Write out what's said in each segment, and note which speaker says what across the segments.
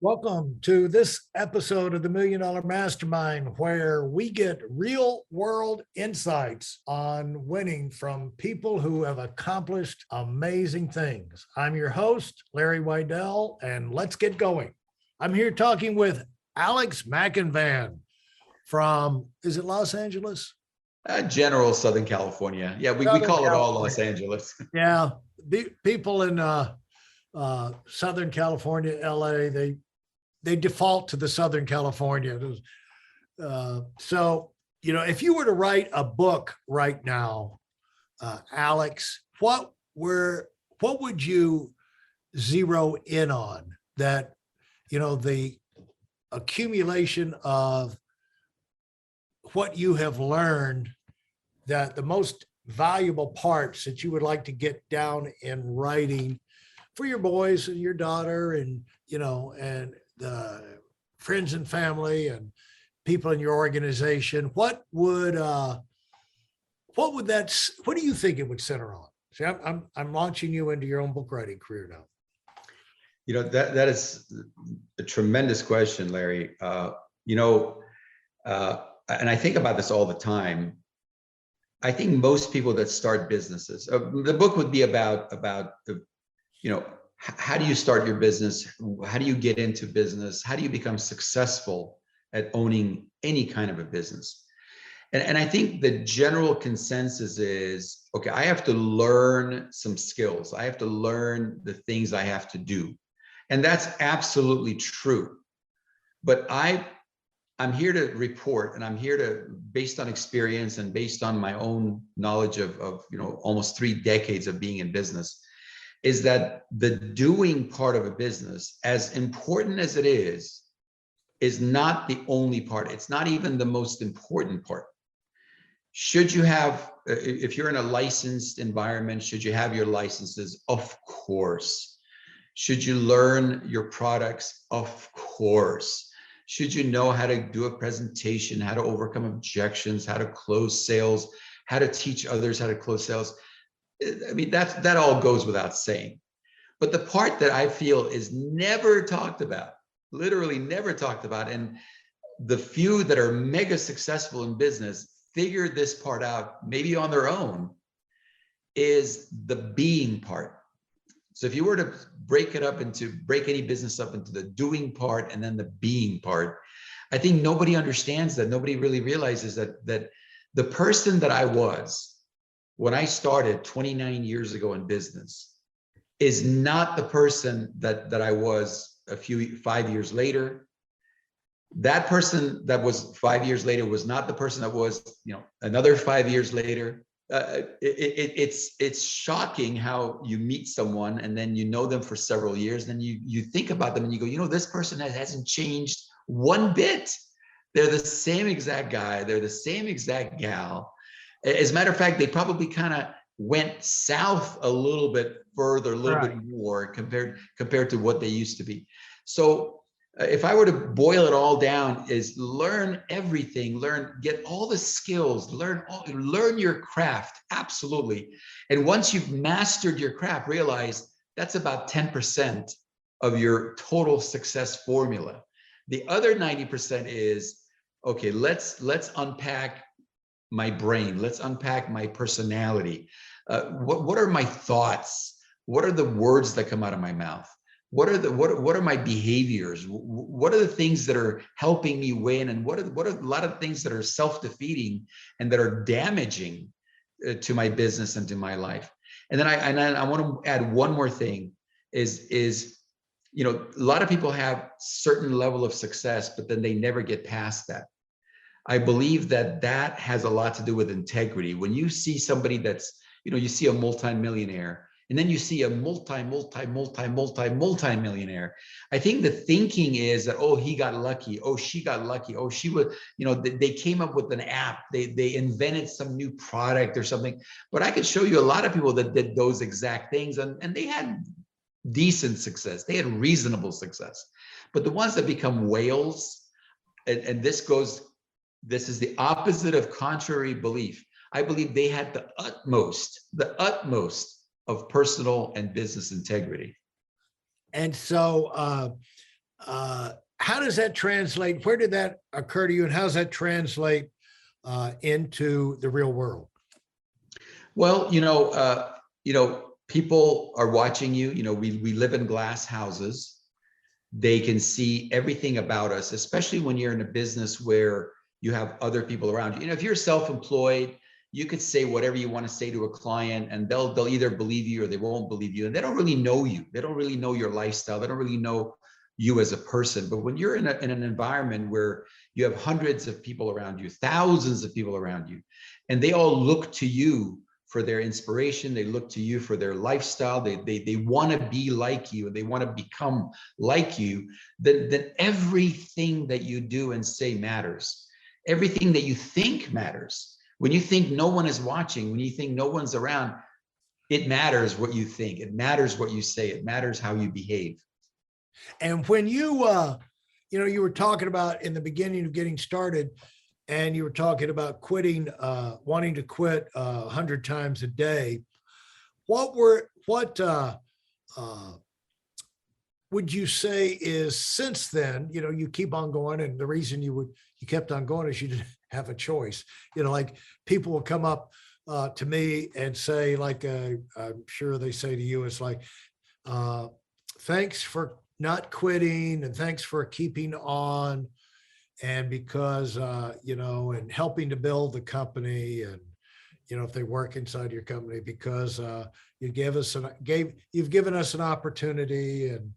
Speaker 1: Welcome to this episode of the Million Dollar Mastermind, where we get real world insights on winning from people who have accomplished amazing things. I'm your host, Larry Weidel, and let's get going. I'm here talking with Alex Makanvand from, is it Los Angeles?
Speaker 2: General Southern California. Yeah, we call it all Los Angeles.
Speaker 1: Yeah, people in Southern California, LA, they default to the Southern California. So, if you were to write a book right now, Alex, what would you zero in on that, the accumulation of what you have learned, that the most valuable parts that you would like to get down in writing for your boys and your daughter and, and the friends and family and people in your organization, what do you think it would center on? See, I'm launching you into your own book writing career now.
Speaker 2: That is a tremendous question, Larry. And I think about this all the time. I think most people that start businesses, the book would be about how do you start your business? How do you get into business? How do you become successful at owning any kind of a business? And I think the general consensus is, okay, I have to learn some skills. I have to learn the things I have to do. And that's absolutely true. But I'm here to report, and I'm here to, based on experience and based on my own knowledge of almost 3 decades of being in business, is that the doing part of a business, as important as it is not the only part. It's not even the most important part. Should you have, if you're in a licensed environment, should you have your licenses? Of course. Should you learn your products? Of course. Should you know how to do a presentation, how to overcome objections, how to close sales, how to teach others how to close sales? I mean, that all goes without saying. But the part that I feel is never talked about, literally never talked about, and the few that are mega successful in business figure this part out maybe on their own, is the being part. So if you were to break any business up into the doing part and then the being part, I think nobody understands that. Nobody really realizes that the person that I was when I started 29 years ago in business is not the person that I was 5 years later. That person that was 5 years later was not the person that was, another 5 years later. It's shocking how you meet someone and then you know them for several years, then you think about them and you go, this person hasn't changed one bit. They're the same exact guy. They're the same exact gal. As a matter of fact, they probably kind of went south a little bit further, a little bit more compared to what they used to be. So if I were to boil it all down, is learn everything, get all the skills, learn your craft, absolutely. And once you've mastered your craft, realize that's about 10% of your total success formula. The other 90% is, okay, let's unpack my brain. Let's unpack my personality. What are my thoughts? What are the words that come out of my mouth? What are my behaviors? What are the things that are helping me win? And what are a lot of things that are self-defeating and that are damaging to my business and to my life? And then I want to add one more thing is a lot of people have certain level of success, but then they never get past that. I believe that has a lot to do with integrity. When you see somebody that's, you see a multimillionaire, and then you see a multi-millionaire. I think the thinking is that, oh, he got lucky. Oh, she got lucky. Oh, she was, they came up with an app. They invented some new product or something. But I could show you a lot of people that did those exact things and they had decent success. They had reasonable success. But the ones that become whales, and this is the opposite of contrary belief. I believe they had the utmost of personal and business integrity.
Speaker 1: And so How does that translate? Where did that occur to you, and how does that translate into the real world?
Speaker 2: Well, people are watching you. We live in glass houses. They can see everything about us, especially when you're in a business where you have other people around you. If you're self-employed, you could say whatever you want to say to a client, and they'll either believe you or they won't believe you. And they don't really know you. They don't really know your lifestyle. They don't really know you as a person. But when you're in an environment where you have hundreds of people around you, thousands of people around you, and they all look to you for their inspiration, they look to you for their lifestyle, they want to be like you, and they want to become like you, then everything that you do and say matters. Everything that you think matters. When you think no one is watching, when you think no one's around, it matters what you think. It matters what you say. It matters how you behave.
Speaker 1: And when you were talking about in the beginning of getting started, and you were talking about quitting, wanting to quit 100 times a day. What would you say is since then? You keep on going, and the reason you kept on going is you didn't have a choice. Like people will come up to me and say, like I'm sure they say to you, it's like, thanks for not quitting, and thanks for keeping on. And because, and helping to build the company, and, if they work inside your company, because you've given us an opportunity, and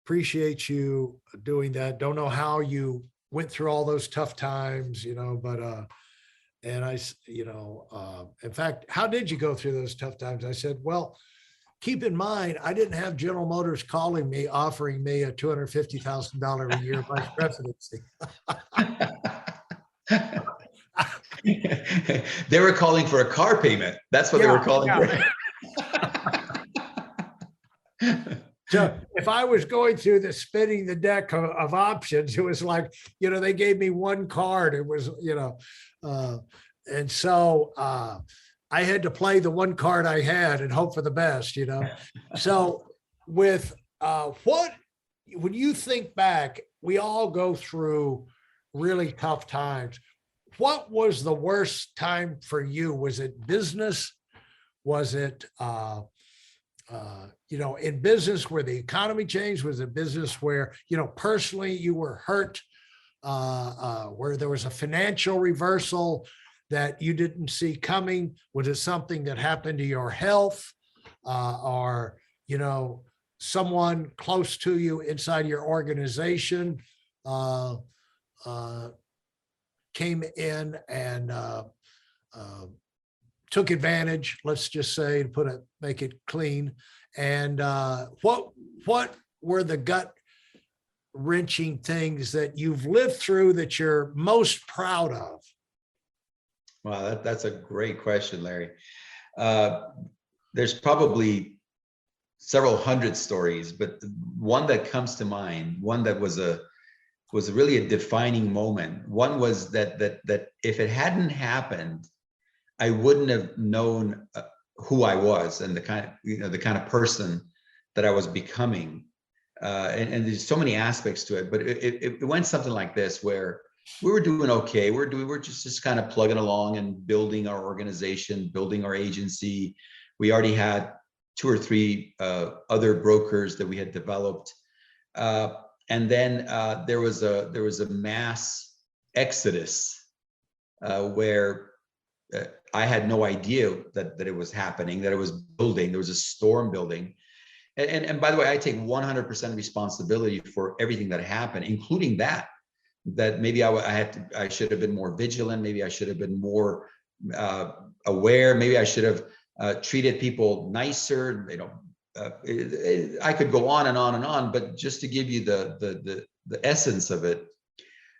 Speaker 1: appreciate you doing that. Don't know how you went through all those tough times, but, and I, in fact, how did you go through those tough times? I said, well, keep in mind, I didn't have General Motors calling me, offering me a $250,000 a year vice presidency.
Speaker 2: They were calling for a car payment. That's what they were calling for.
Speaker 1: So if I was going through the spinning the deck of options, it was like, they gave me one card. It was, and so I had to play the one card I had and hope for the best, So with when you think back, we all go through really tough times. What was the worst time for you? Was it business? Was it, in business where the economy changed? Was it business where, personally you were hurt, where there was a financial reversal that you didn't see coming? Was it something that happened to your health, or, someone close to you inside your organization came in and took advantage, let's just say, to make it clean? And what were the gut wrenching things that you've lived through that you're most proud of?
Speaker 2: Wow, that's a great question, Larry. There's probably several hundred stories, but the one that comes to mind, one that was really a defining moment. One was that if it hadn't happened, I wouldn't have known who I was and the kind of person that I was becoming. And there's so many aspects to it, but it went something like this, where we were doing okay. We're just kind of plugging along and building our organization, building our agency. We already had 2 or 3 other brokers that we had developed. And then there was a mass exodus where I had no idea that it was happening, that it was building. There was a storm building. And by the way, I take 100% responsibility for everything that happened, including that maybe I should have been more vigilant. Maybe I should have been more aware. Maybe I should have treated people nicer. I could go on and on and on, but just to give you the essence of it.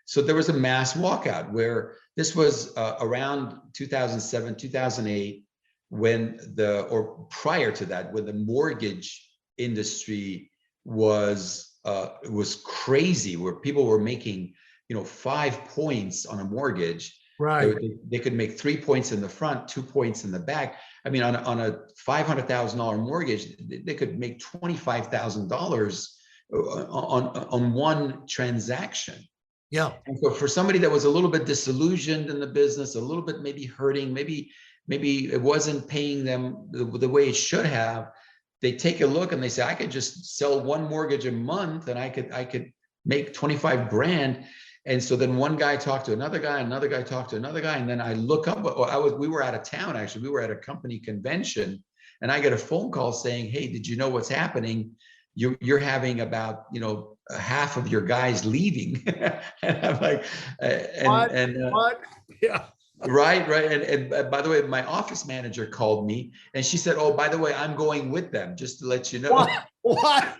Speaker 2: So there was a mass walkout, where this was around 2007, 2008, or prior to that, when the mortgage industry was crazy, where people were making 5 points on a mortgage.
Speaker 1: Right.
Speaker 2: They could make 3 points in the front, 2 points in the back. I mean, on a $500,000 mortgage, they could make $25,000 on one transaction.
Speaker 1: Yeah.
Speaker 2: And so for somebody that was a little bit disillusioned in the business, a little bit maybe hurting, maybe it wasn't paying them the way it should have, they take a look and they say, I could just sell one mortgage a month and I could make 25 grand. And so then one guy talked to another guy talked to another guy. And then I look up, we were out of town, actually. We were at a company convention and I get a phone call saying, hey, did you know what's happening? You're having about, half of your guys leaving. And I'm like,
Speaker 1: What? Yeah.
Speaker 2: Right. And by the way, my office manager called me and she said, oh, by the way, I'm going with them, just to let you know.
Speaker 1: What?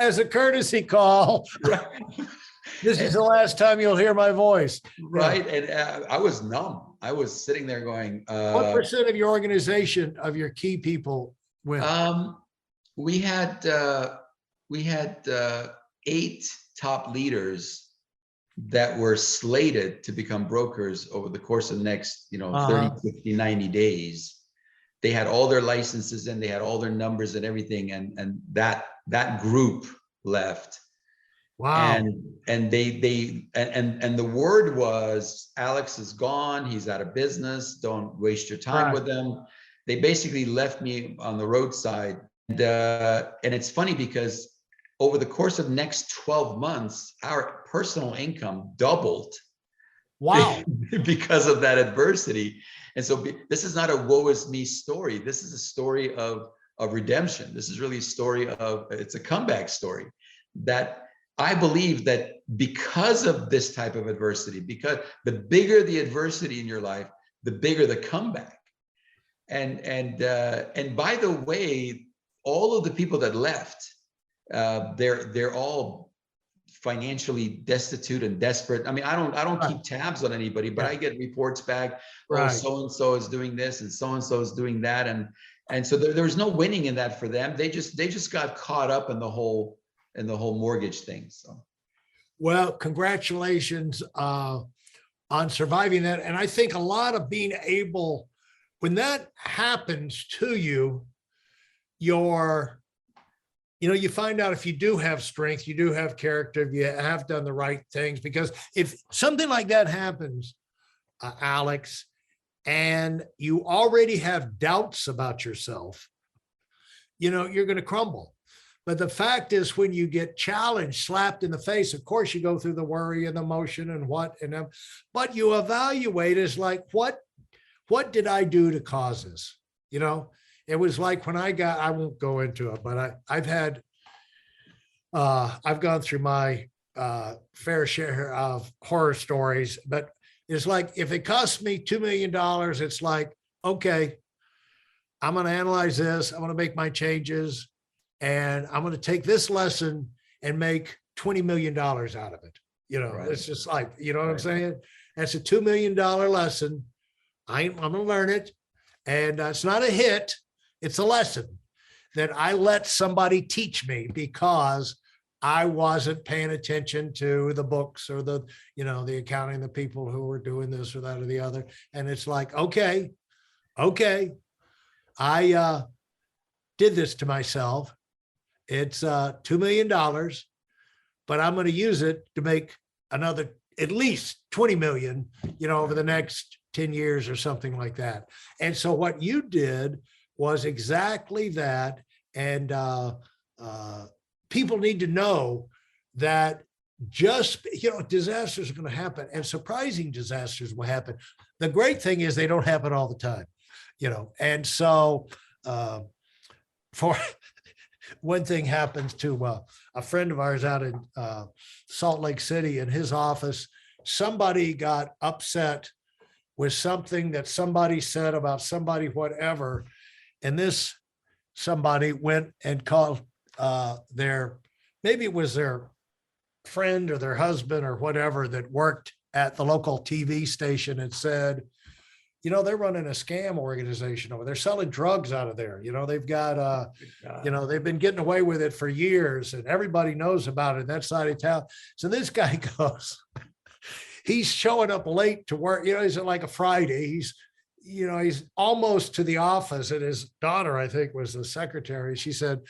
Speaker 1: As a courtesy call.
Speaker 2: Right.
Speaker 1: This is the last time you'll hear my voice.
Speaker 2: Right. Yeah. And I was numb. I was sitting there going,
Speaker 1: what percent of your organization, of your key people went?
Speaker 2: We had 8 top leaders that were slated to become brokers over the course of the next, 30, 60, 90 days. They had all their licenses and they had all their numbers and everything. And that group left.
Speaker 1: Wow.
Speaker 2: And the word was, Alex is gone. He's out of business. Don't waste your time with them. They basically left me on the roadside. And it's funny because over the course of the next 12 months, our personal income doubled.
Speaker 1: Wow.
Speaker 2: Because of that adversity. And so this is not a woe is me story. This is a story of redemption. This is really a story it's a comeback story, that I believe that because of this type of adversity, because the bigger the adversity in your life, the bigger the comeback. And by the way, all of the people that left, they're all financially destitute and desperate. I mean, I don't keep tabs on anybody, but I get reports back. Oh, so-and-so is doing this and so-and-so is doing that. And so there was no winning in that for them. They just got caught up in the whole mortgage thing. So,
Speaker 1: well, congratulations on surviving that. And I think a lot of being able, when that happens to you, you find out if you do have strength, you do have character, if you have done the right things. Because if something like that happens, Alex, and you already have doubts about yourself, you're going to crumble. But the fact is, when you get challenged, slapped in the face, of course, you go through the worry and the emotion and but you evaluate as like, what did I do to cause this? It was like when I won't go into it, but I've gone through my fair share of horror stories, but it's like, if it costs me $2 million, it's like, okay, I'm going to analyze this. I'm going to make my changes, and I'm going to take this lesson and make $20 million out of it. It's just like, what I'm saying? That's a $2 million lesson. I'm going to learn it. And it's not a hit. It's a lesson that I let somebody teach me because I wasn't paying attention to the books or the accounting, the people who were doing this or that or the other. And it's like, okay, I did this to myself. It's $2 million, but I'm going to use it to make another at least 20 million, over the next 10 years or something like that. And so what you did was exactly that. And people need to know that disasters are going to happen, and surprising disasters will happen. The great thing is they don't happen all the time, and so for one thing happens to a friend of ours out in Salt Lake City. In his office, somebody got upset with something that somebody said about somebody, whatever. And this somebody went and called maybe it was their friend or their husband or whatever that worked at the local TV station, and said, they're running a scam organization over there, selling drugs out of there. They've got, they've been getting away with it for years, and everybody knows about it in that side of town. So this guy goes, he's showing up late to work. He's at like a Friday. He's almost to the office, and his daughter, I think, was the secretary. She said,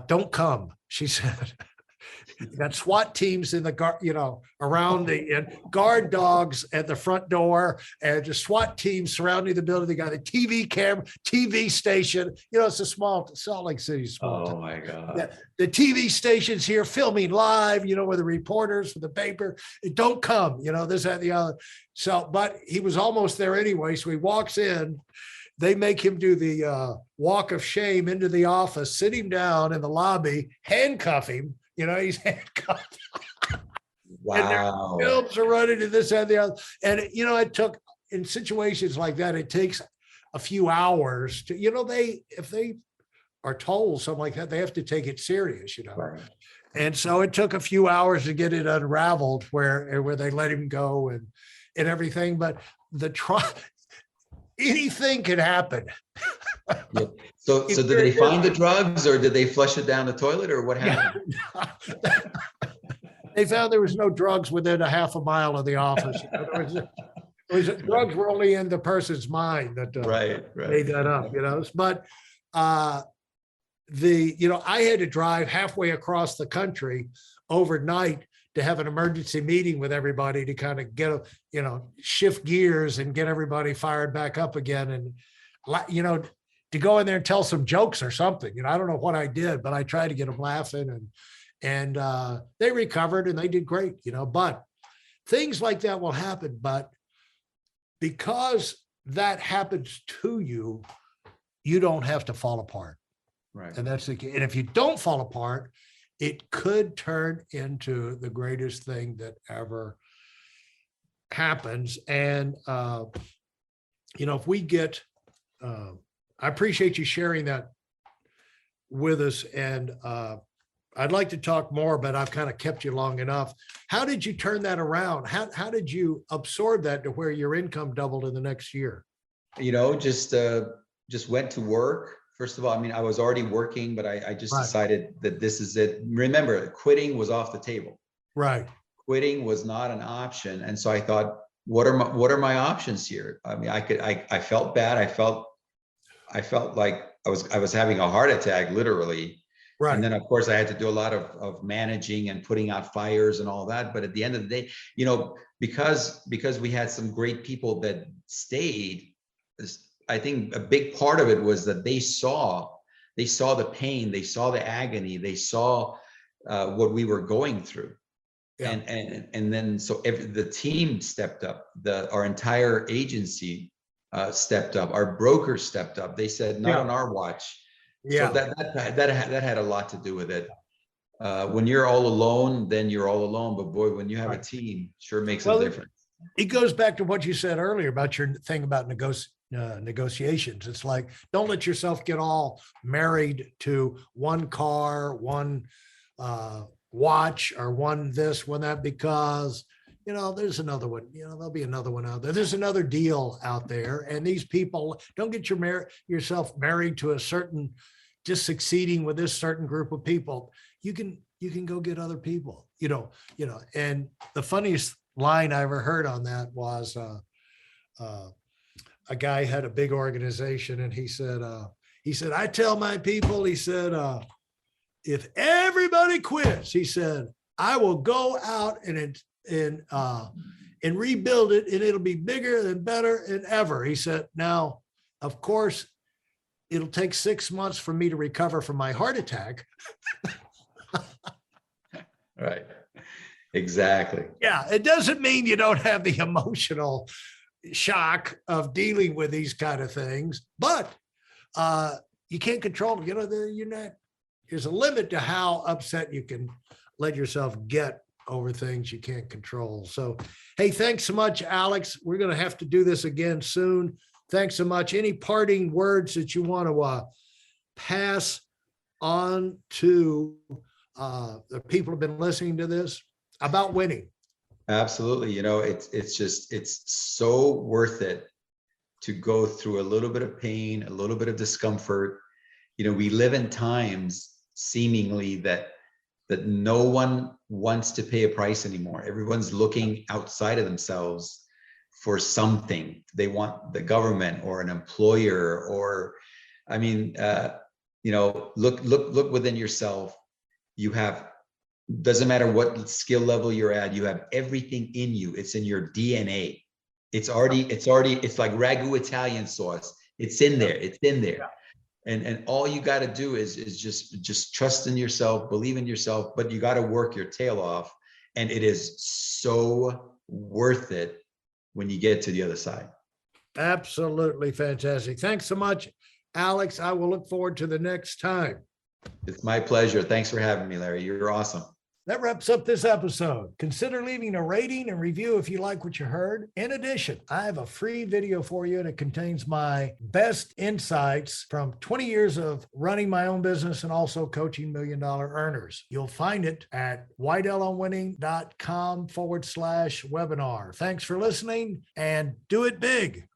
Speaker 1: don't come. she said, you got SWAT teams in the guard, around the and guard dogs at the front door, and the SWAT teams surrounding the building. They got a TV camera, TV station. It's a small Salt Lake City, small
Speaker 2: Oh
Speaker 1: town.
Speaker 2: my God.
Speaker 1: Yeah, the TV stations here filming live, with the reporters for the paper. Don't come, this, that, and the other. So, but he was almost there anyway. So he walks in. They make him do the walk of shame into the office, sit him down in the lobby, handcuff him. He's handcuffed. And their
Speaker 2: Wow.
Speaker 1: films are running and this and the other. And, it took, in situations like that, it takes a few hours to, if they are told something like that, they have to take it serious,
Speaker 2: Right.
Speaker 1: And so it took a few hours to get it unraveled where they let him go and everything. But the trial, anything can happen.
Speaker 2: Yeah. So did they find the drugs, or did they flush it down the toilet, or what happened?
Speaker 1: They found there was no drugs within a half a mile of the office. Drugs were only in the person's mind that
Speaker 2: Right.
Speaker 1: made that up, But I had to drive halfway across the country overnight to have an emergency meeting with everybody to kind of get, shift gears and get everybody fired back up again. And, to go in there and tell some jokes or something, I don't know what I did, but I tried to get them laughing and they recovered and they did great, but things like that will happen. But because that happens to you, you don't have to fall apart.
Speaker 2: Right.
Speaker 1: And that's the key. And if you don't fall apart, it could turn into the greatest thing that ever happens. And, if we get, I appreciate you sharing that with us. And I'd like to talk more, but I've kind of kept you long enough. How did you turn that around? How did you absorb that to where your income doubled in the next year?
Speaker 2: Just went to work. First of all, I was already working, but I just
Speaker 1: Right.
Speaker 2: decided that this is it. Remember, quitting was off the table.
Speaker 1: Right.
Speaker 2: Quitting was not an option. And so I thought, what are my options here? I felt bad. I felt like I was having a heart attack, literally.
Speaker 1: Right.
Speaker 2: And then of course I had to do a lot of managing and putting out fires and all that. But at the end of the day, because we had some great people that stayed, I think a big part of it was that they saw the pain, they saw the agony, they saw what we were going through. Yeah. And then so the team stepped up, our entire agency stepped up, our brokers stepped up. They said, not on our watch. Yeah. So that had a lot to do with it. When you're all alone, then you're all alone. But boy, when you have a team, sure makes a difference.
Speaker 1: It goes back to what you said earlier about your thing about negotiations. It's like, don't let yourself get all married to one car, one watch, or one this, one that, because there's another one, there'll be another one out there. There's another deal out there. And these people, don't get yourself married to a certain, just succeeding with this certain group of people. You can go get other people, and the funniest line I ever heard on that was a guy had a big organization, and he said, I tell my people, he said, if everybody quits, he said, I will go out and rebuild it, and it'll be bigger and better than ever. He said, now, of course, it'll take 6 months for me to recover from my heart attack.
Speaker 2: Right. Exactly.
Speaker 1: Yeah. It doesn't mean you don't have the emotional shock of dealing with these kind of things, but you can't control them. There's a limit to how upset you can let yourself get over things you can't control. So, hey, thanks so much, Alex. We're going to have to do this again soon. Thanks so much. Any parting words that you want to pass on to the people who've been listening to this about winning?
Speaker 2: Absolutely. It's so worth it to go through a little bit of pain, a little bit of discomfort. We live in times seemingly that no one wants to pay a price anymore. Everyone's looking outside of themselves for something. They want the government or an employer, or, look within yourself. You have, doesn't matter what skill level you're at, you have everything in you. It's in your DNA. It's like ragu Italian sauce. It's in there. It's in there. And all you got to do is just trust in yourself, believe in yourself, but you got to work your tail off. And it is so worth it when you get to the other side.
Speaker 1: Absolutely fantastic. Thanks so much, Alex. I will look forward to the next time.
Speaker 2: It's my pleasure. Thanks for having me, Larry. You're awesome.
Speaker 1: That wraps up this episode. Consider leaving a rating and review if you like what you heard. In addition, I have a free video for you, and it contains my best insights from 20 years of running my own business and also coaching $1 million earners. You'll find it at weidelonwinning.com/webinar. Thanks for listening, and do it big.